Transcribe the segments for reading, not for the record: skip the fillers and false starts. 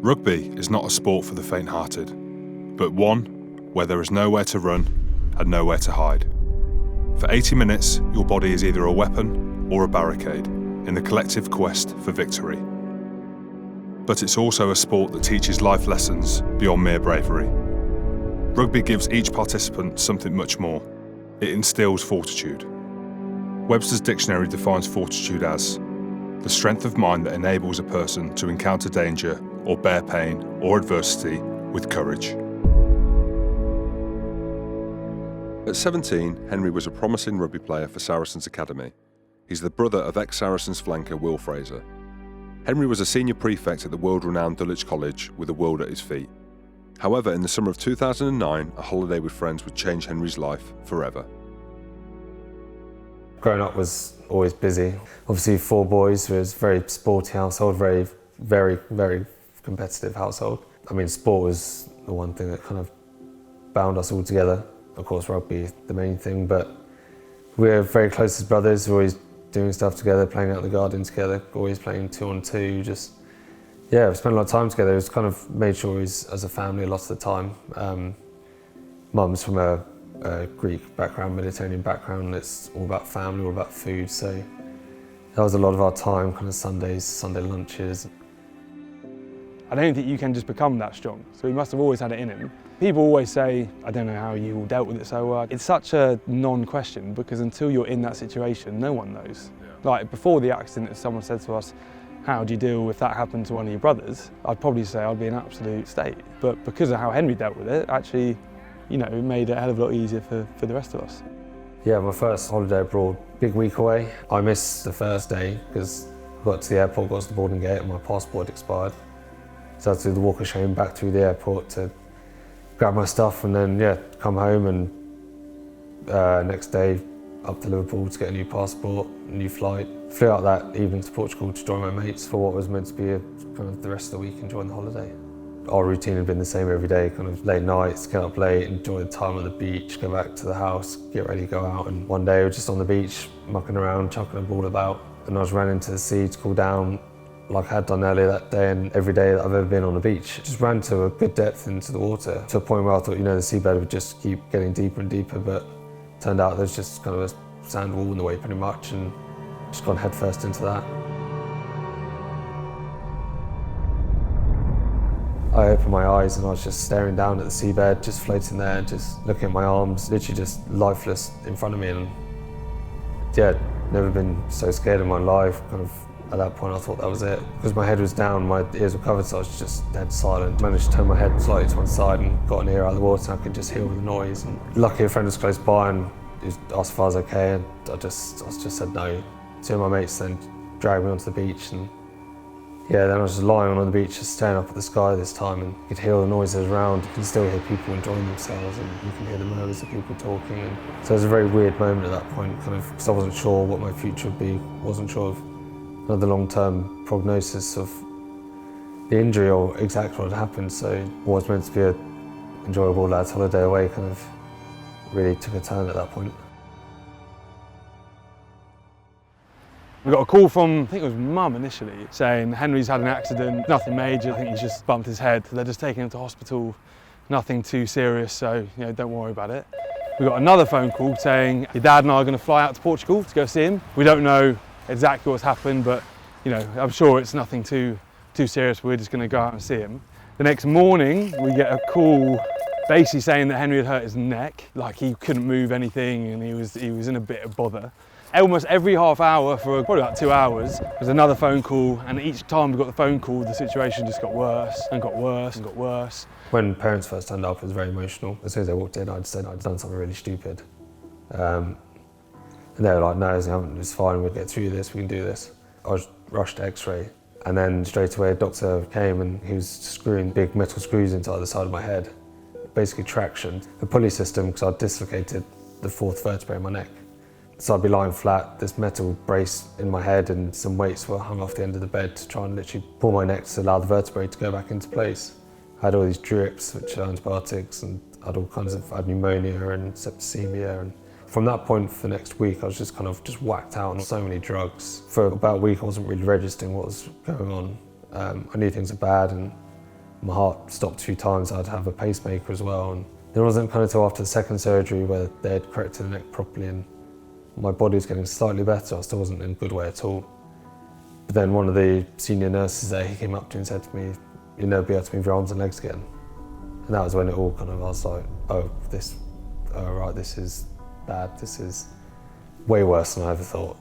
Rugby is not a sport for the faint-hearted, but one where there is nowhere to run and nowhere to hide. For 80 minutes, your body is either a weapon or a barricade in the collective quest for victory. But it's also a sport that teaches life lessons beyond mere bravery. Rugby gives each participant something much more. It instills fortitude. Webster's dictionary defines fortitude as the strength of mind that enables a person to encounter danger or bear pain or adversity with courage. At 17, Henry was a promising rugby player for Saracens Academy. He's the brother of ex-Saracens flanker Will Fraser. Henry was a senior prefect at the world-renowned Dulwich College with the world at his feet. However, in the summer of 2009, a holiday with friends would change Henry's life forever. Growing up was always busy. Obviously 4 boys, it was a very sporty household, very competitive household. I mean, sport was the one thing that kind of bound us all together. Of course, rugby is the main thing, but we were very close as brothers, always doing stuff together, playing out in the garden together, always playing 2-on-2, we spent a lot of time together. It was kind of made sure we was as a family a lot of the time. Mum's from a Greek background, Mediterranean background, it's all about family, all about food, so that was a lot of our time, kind of Sundays, Sunday lunches. I don't think you can just become that strong, so he must have always had it in him. People always say, I don't know how you all dealt with it so well. It's such a non-question because until you're in that situation, no one knows. Yeah. Like before the accident, if someone said to us, how do you deal if that happened to one of your brothers? I'd probably say I'd be in an absolute state. But because of how Henry dealt with it, actually, it made it a hell of a lot easier for the rest of us. Yeah, my first holiday abroad, big week away. I missed the first day because I got to the airport, got to the boarding gate and my passport had expired. So I had to do the walk of shame back through the airport to grab my stuff and then, come home and next day up to Liverpool to get a new passport, a new flight. Flew out that evening to Portugal to join my mates for what was meant to be kind of the rest of the week, enjoying the holiday. Our routine had been the same every day, kind of late nights, get up late, enjoy the time on the beach, go back to the house, get ready to go out. And one day we were just on the beach, mucking around, chucking a ball about, and I was ran into the sea to cool down like I had done earlier that day and every day that I've ever been on the beach. Just ran to a good depth into the water, to a point where I thought, the seabed would just keep getting deeper and deeper, but turned out there's just kind of a sand wall in the way pretty much, and just gone head first into that. I opened my eyes and I was just staring down at the seabed, just floating there, just looking at my arms, literally just lifeless in front of me. And never been so scared in my life. Kind of at that point I thought that was it. Because my head was down, my ears were covered, so I was just dead silent. Managed to turn my head slightly to one side and got an ear out of the water and I could just hear all the noise. And luckily a friend was close by and he asked if I was okay, and I just said no. 2 of my mates then dragged me onto the beach, and then I was just lying on the beach, just staring up at the sky this time, and you could hear all the noises around. You can still hear people enjoying themselves, and you can hear the murmurs of people talking. And so it was a very weird moment at that point, kind of, because I wasn't sure what my future would be, wasn't sure of the long-term prognosis of the injury or exactly what had happened. So what was meant to be an enjoyable lads' holiday away kind of really took a turn at that point. We got a call from, I think it was Mum initially, saying Henry's had an accident, nothing major, I think he's just bumped his head. They're just taking him to hospital, nothing too serious, so don't worry about it. We got another phone call saying your dad and I are going to fly out to Portugal to go see him. We don't know exactly what's happened, but I'm sure it's nothing too serious. We're just going to go out and see him. The next morning we get a call basically saying that Henry had hurt his neck, like he couldn't move anything and he was in a bit of bother. Almost every half hour for probably about 2 hours, there was another phone call, and each time we got the phone call, the situation just got worse and got worse and got worse. When parents first turned up, it was very emotional. As soon as they walked in, I'd said I'd done something really stupid. And they were like, no, it's fine, we'll get through this, we can do this. I was rushed to X-ray, and then straight away a doctor came and he was screwing big metal screws into either side of my head. Basically traction, the pulley system, because I'd dislocated the 4th vertebrae in my neck. So I'd be lying flat, this metal brace in my head and some weights were hung off the end of the bed to try and literally pull my neck to allow the vertebrae to go back into place. I had all these drips, which are antibiotics, and I had all kinds of, I had pneumonia and septicemia. And from that point for the next week, I was just whacked out on so many drugs. For about a week, I wasn't really registering what was going on. I knew things were bad, and My heart stopped a few times. I'd have a pacemaker as well. And it wasn't kind of till after the second surgery where they had corrected the neck properly and my body was getting slightly better. I still wasn't in a good way at all. But then one of the senior nurses there, he came up to me and said to me, "You'll never be able to move your arms and legs again." And that was when it all kind of, I was like, this is bad. This is way worse than I ever thought.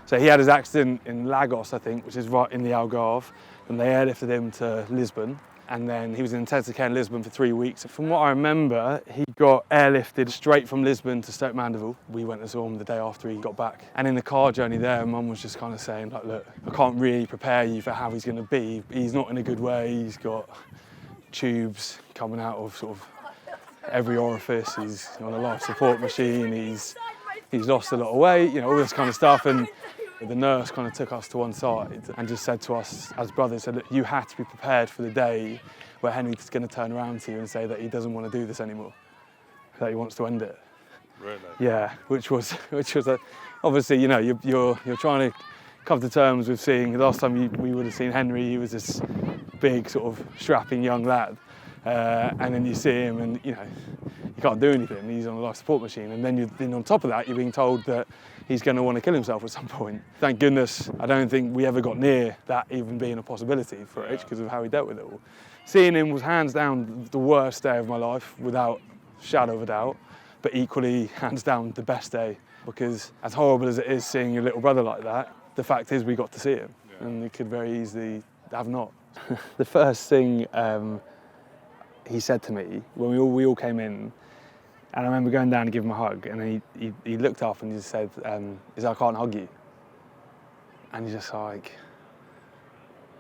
So he had his accident in Lagos, I think, which is right in the Algarve, and they airlifted him to Lisbon. And then he was in intensive care in Lisbon for 3 weeks. From what I remember, he got airlifted straight from Lisbon to Stoke Mandeville. We went and saw him the day after he got back. And in the car journey there, Mum was just kind of saying, like, look, I can't really prepare you for how he's going to be. He's not in a good way. He's got tubes coming out of sort of every orifice. He's on a life support machine. He's lost a lot of weight, you know, all this kind of stuff. And the nurse kind of took us to one side and just said to us as brothers, said, look, you had to be prepared for the day where Henry's going to turn around to you and say that he doesn't want to do this anymore, that he wants to end it. Really? Yeah, which was obviously, you know, you're trying to come to terms with seeing. The last time we would have seen Henry, he was this big sort of strapping young lad, and then you see him and, you know, he can't do anything. He's on a life support machine, and then on top of that, you're being told that he's going to want to kill himself at some point. Thank goodness, I don't think we ever got near that even being a possibility for H because of how he dealt with it all. Seeing him was hands down the worst day of my life, without a shadow of a doubt, but equally hands down the best day, because as horrible as it is seeing your little brother like that, the fact is we got to see him, and it could very easily have not. The first thing he said to me when we all came in, and I remember going down to give him a hug, and he looked up and he just said, "Is I can't hug you." And he's just like,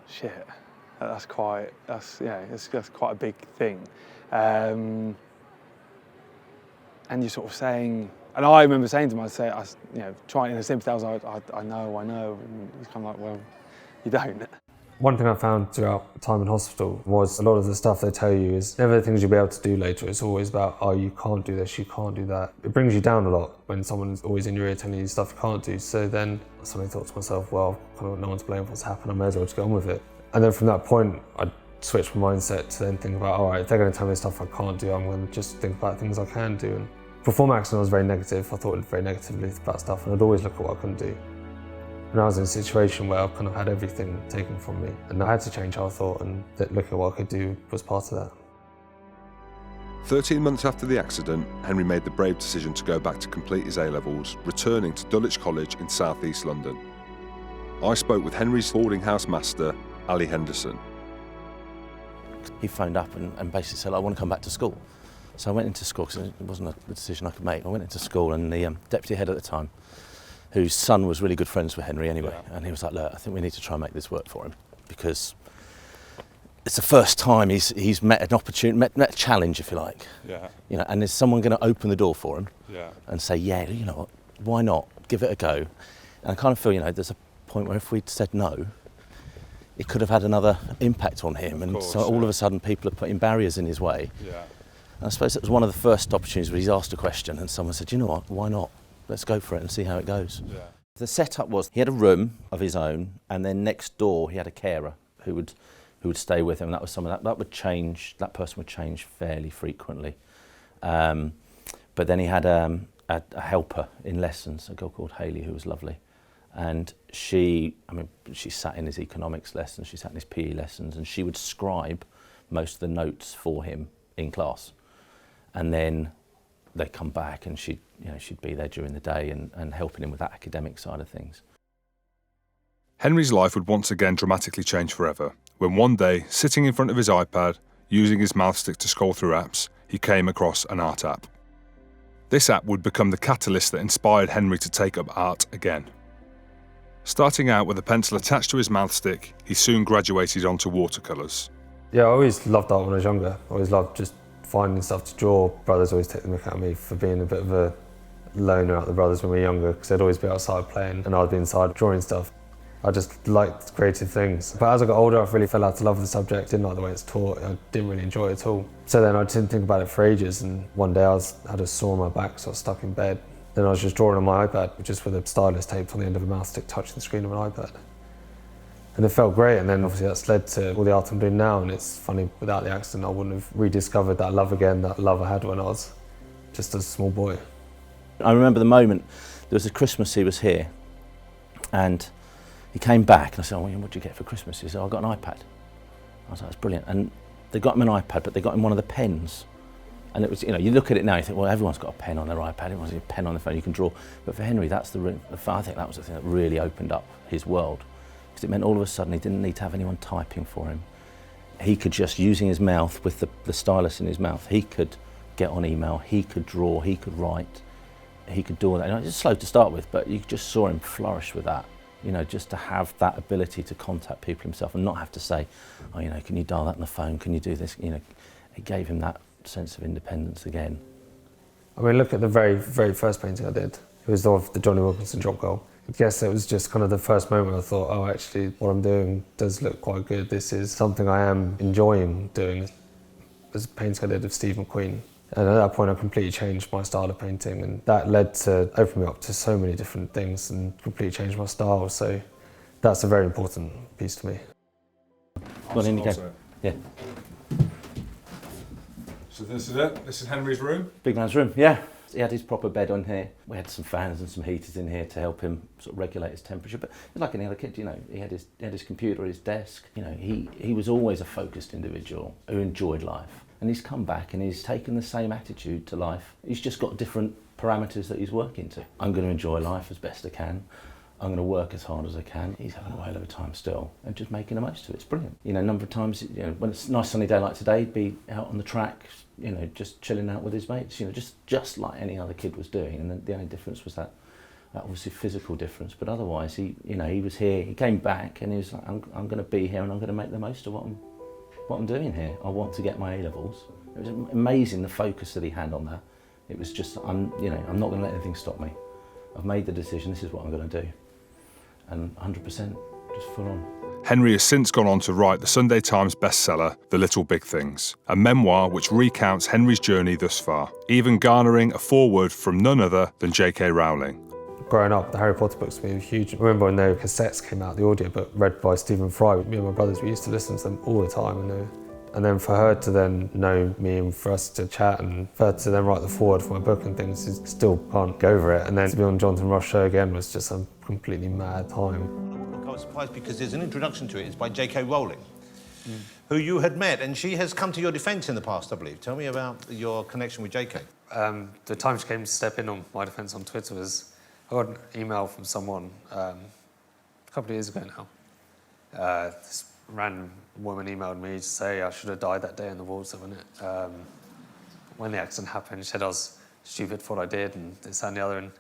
shit, that's quite a big thing. And you're sort of saying, and I remember saying to him, trying in a sympathy, I was like, I know. And he's kind of like, well, you don't. One thing I found throughout time in hospital was a lot of the stuff they tell you is never the things you'll be able to do later. It's always about, oh, you can't do this, you can't do that. It brings you down a lot when someone's always in your ear telling you stuff you can't do. So then I suddenly thought to myself, well, kind of no one's blamed for what's happened, I may as well just get on with it. And then from that point, I switched my mindset to then think about, all right, if they're going to tell me stuff I can't do, I'm going to just think about things I can do. And before my accident, I was very negative. I thought very negatively about stuff, and I'd always look at what I couldn't do. And I was in a situation where I kind of had everything taken from me, and I had to change how I thought, and that looking at what I could do was part of that. 13 months after the accident, Henry made the brave decision to go back to complete his A-levels, returning to Dulwich College in South East London. I spoke with Henry's boarding house master, Ali Henderson. He phoned up and basically said, I want to come back to school. So I went into school, because it wasn't a decision I could make. I went into school, and the deputy head at the time, whose son was really good friends with Henry anyway, and he was like, look, I think we need to try and make this work for him, because it's the first time he's met an opportunity, met a challenge, if you like. Yeah. You know, and is someone going to open the door for him? Yeah. And say, yeah, you know what, why not? Give it a go. And I kind of feel, you know, there's a point where if we'd said no, it could have had another impact on him. And so all of a sudden people are putting barriers in his way. Yeah. And I suppose it was one of the first opportunities where he's asked a question and someone said, you know what, why not? Let's go for it and see how it goes. Yeah. The setup was he had a room of his own, and then next door he had a carer who would stay with him. That was something that would change. That person would change fairly frequently. But then he had a helper in lessons, a girl called Hayley, who was lovely, and she sat in his economics lessons, she sat in his PE lessons, and she would scribe most of the notes for him in class, and then they'd come back and she'd be there during the day and helping him with that academic side of things. Henry's life would once again dramatically change forever, when one day, sitting in front of his iPad, using his mouth stick to scroll through apps, he came across an art app. This app would become the catalyst that inspired Henry to take up art again. Starting out with a pencil attached to his mouth stick, he soon graduated onto watercolours. Yeah, I always loved art when I was younger. I always loved just finding stuff to draw. Brothers always take the mick out of me for being a bit of a loner out of the brothers when we were younger, because they'd always be outside playing and I'd be inside drawing stuff. I just liked creative things. But as I got older, I really fell out of love with the subject. Didn't like the way it's taught. I didn't really enjoy it at all. So then I didn't think about it for ages, and one day I had a sore on my back, so I was stuck in bed. Then I was just drawing on my iPad, just with a stylus taped on the end of a mouse stick touching the screen of an iPad. And it felt great, and then obviously that's led to all the art I'm doing now, and it's funny, without the accident I wouldn't have rediscovered that love again, that love I had when I was just a small boy. I remember the moment, there was a Christmas he was here, and he came back, and I said, oh, what did you get for Christmas? He said, oh, I got an iPad. I was like, that's brilliant. And they got him an iPad, but they got him one of the pens. And it was, you know, you look at it now, you think, well, everyone's got a pen on their iPad, everyone's got a pen on their phone, you can draw. But for Henry, that's I think that was the thing that really opened up his world. Because it meant all of a sudden he didn't need to have anyone typing for him. He could just, using his mouth, with the stylus in his mouth, he could get on email, he could draw, he could write, he could do all that. You know, it's slow to start with, but you just saw him flourish with that. You know, just to have that ability to contact people himself and not have to say, oh, you know, can you dial that on the phone, can you do this? You know, it gave him that sense of independence again. I mean, look at the very, very first painting I did. It was of the Johnny Wilkinson drop goal. I guess it was just kind of the first moment I thought, oh, actually, what I'm doing does look quite good. This is something I am enjoying doing. There's a painting I did of Steve McQueen. And at that point, I completely changed my style of painting, and that led to open me up to so many different things and completely changed my style. So that's a very important piece to me. Go on, in you go. Yeah. So this is it? This is Henry's room? Big man's room, yeah. He had his proper bed on here. We had some fans and some heaters in here to help him sort of regulate his temperature. But like any other kid, you know, he had his computer at his desk. You know, he was always a focused individual who enjoyed life. And he's come back and he's taken the same attitude to life. He's just got different parameters that he's working to. I'm going to enjoy life as best I can. I'm going to work as hard as I can. He's having a whale of a time still and just making the most of it. It's brilliant. You know, a number of times, you know, when it's a nice sunny day like today, he'd be out on the track, you know, just chilling out with his mates, you know, just like any other kid was doing. And the only difference was that obviously physical difference. But otherwise, he was here, he came back and he was like, I'm going to be here and I'm going to make the most of what I'm doing here. I want to get my A-levels. It was amazing the focus that he had on that. It was just, I'm not going to let anything stop me. I've made the decision, this is what I'm going to do. And 100%, just full on. Henry has since gone on to write the Sunday Times bestseller, The Little Big Things, a memoir which recounts Henry's journey thus far, even garnering a foreword from none other than J.K. Rowling. Growing up, the Harry Potter books were huge. I remember when their cassettes came out, the audiobook read by Stephen Fry. Me and my brothers, we used to listen to them all the time. And then for her to then know me and for us to chat and for her to then write the foreword for my book and things, you still can't get over it. And then to be on Jonathan Ross' show again was just a completely mad time. I was surprised because there's an introduction to it. It's by J.K. Rowling, who you had met, and she has come to your defence in the past, I believe. Tell me about your connection with J.K. The time she came to step in on my defence on Twitter was, I got an email from someone a couple of years ago now. This random woman emailed me to say I should have died that day in the water when the accident happened. She said I was stupid for what I did and this, that and the other. And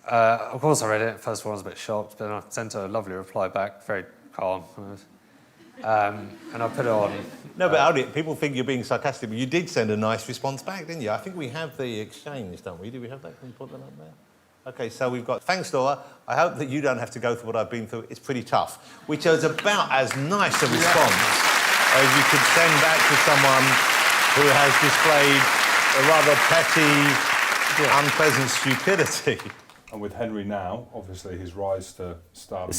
of course I read it. First of all I was a bit shocked, but then I sent her a lovely reply back, very calm. And I put it on. No, but Aldi, people think you're being sarcastic, but you did send a nice response back, didn't you? I think we have the exchange, don't we? Do we have that? Can you put that up there? OK, so we've got, thanks, Laura. I hope that you don't have to go through what I've been through. It's pretty tough, which is about as nice a response as you could send back to someone who has displayed a rather petty, unpleasant stupidity. And with Henry now, obviously his rise to stardom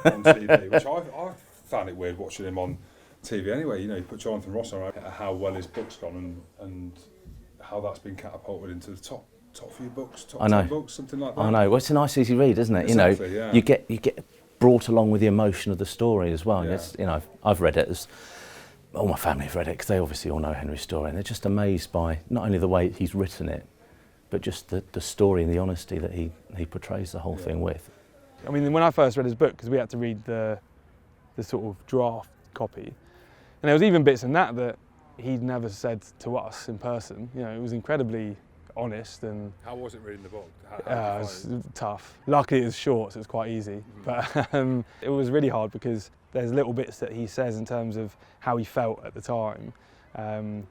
on TV, which I found it weird watching him on TV anyway. You know, you put Jonathan Ross on, how well his book's gone and how that's been catapulted into the top few books, top 10 books, something like that. I know. Well, it's a nice, easy read, isn't it? Exactly, you know, you get brought along with the emotion of the story as well. Yeah. It's, you know, I've read it. All my family have read it because they obviously all know Henry's story, and they're just amazed by not only the way he's written it, but just the story and the honesty that he portrays the whole thing with. I mean, when I first read his book, because we had to read the sort of draft copy, and there was even bits in that he'd never said to us in person. You know, it was incredibly honest. And how was it reading the book? It was tough. Luckily it was short, so it was quite easy. But it was really hard because there's little bits that he says in terms of how he felt at the time,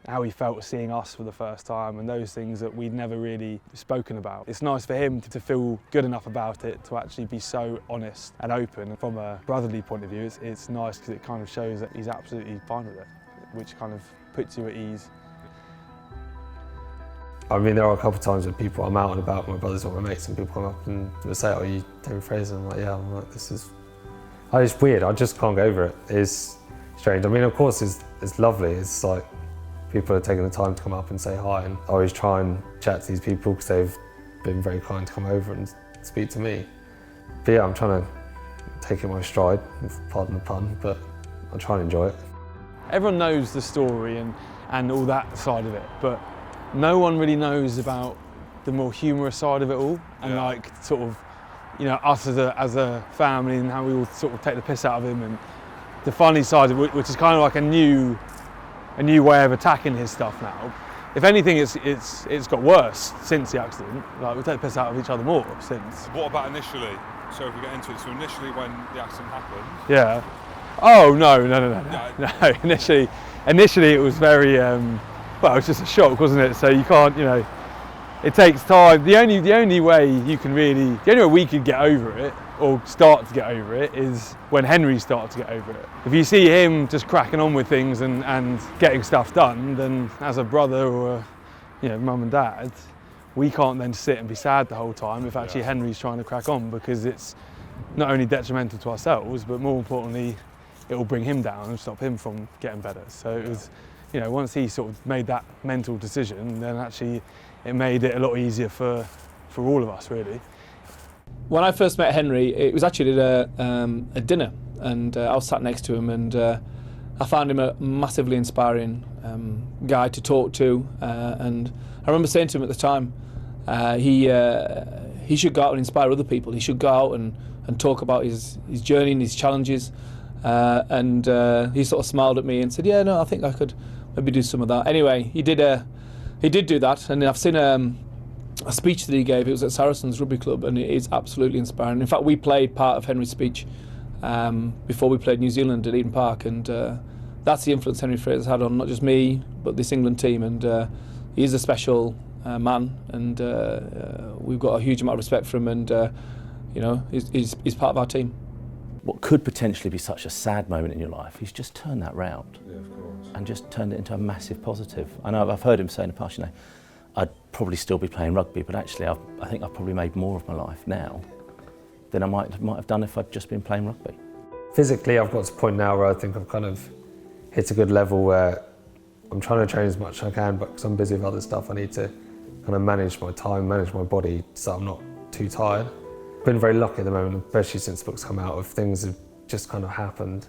how he felt seeing us for the first time, and those things that we'd never really spoken about. It's nice for him to feel good enough about it to actually be so honest and open. From a brotherly point of view, it's nice because it kind of shows that he's absolutely fine with it, which kind of puts you at ease. I mean, there are a couple of times when I'm out and about with my brothers or my mates, and people come up and say, "Oh, you Henry Fraser?" I'm like, "Yeah." I'm like, "This is It's weird, I just can't get over it. It's strange. I mean, of course it's lovely. It's like people are taking the time to come up and say hi, and I always try and chat to these people because they've been very kind to come over and speak to me. But yeah, I'm trying to take it in my stride, pardon the pun, but I try and enjoy it. Everyone knows the story and all that side of it, but no one really knows about the more humorous side of it all, and like sort of, you know, us as a family and how we all sort of take the piss out of him, and the funny side of it, which is kind of like a new way of attacking his stuff now. If anything, it's got worse since the accident. Like, we take the piss out of each other more since. What about initially? So if we get into it, so initially when the accident happened... Yeah. Oh, no. Initially it was very, well, it was just a shock, wasn't it? So you can't, you know, it takes time. The only way you can really, the only way we could get over it, or start to get over it, is when Henry started to get over it. If you see him just cracking on with things and getting stuff done, then as a brother or, you know, mum and dad, we can't then sit and be sad the whole time if actually Henry's trying to crack on, because it's not only detrimental to ourselves, but more importantly, it will bring him down and stop him from getting better. So it was, you know, once he sort of made that mental decision, then actually it made it a lot easier for all of us, really. When I first met Henry, it was actually at a dinner, and I was sat next to him, and I found him a massively inspiring guy to talk to, and I remember saying to him at the time, he should go out and inspire other people. He should go out and talk about his journey and his challenges, and he sort of smiled at me and said, yeah, no, I think I could maybe do some of that. Anyway, he did do that, and I've seen a speech that he gave. It was at Saracens Rugby Club, and it is absolutely inspiring. In fact, we played part of Henry's speech before we played New Zealand at Eden Park, and that's the influence Henry Fraser had on not just me, but this England team. And he is a special man, and we've got a huge amount of respect for him, and you know, he's part of our team. What could potentially be such a sad moment in your life, he's just turned that round. Yeah, of course. And just turned it into a massive positive. I know I've heard him say in the past, you know, I'd probably still be playing rugby, but actually I think I've probably made more of my life now than I might have done if I'd just been playing rugby. Physically, I've got to a point now where I think I've kind of hit a good level where I'm trying to train as much as I can, but because I'm busy with other stuff, I need to kind of manage my time, manage my body so I'm not too tired. I've been very lucky at the moment, especially since the book's come out, if things have just kind of happened.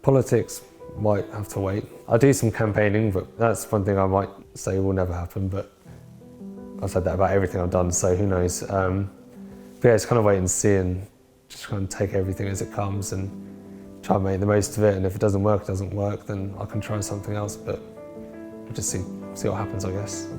Politics might have to wait. I do some campaigning, but that's one thing I might say will never happen, but I've said that about everything I've done, so who knows. But yeah, it's kind of wait and see and just kind of take everything as it comes and try and make the most of it, and if it doesn't work, then I can try something else, but we'll just see what happens, I guess.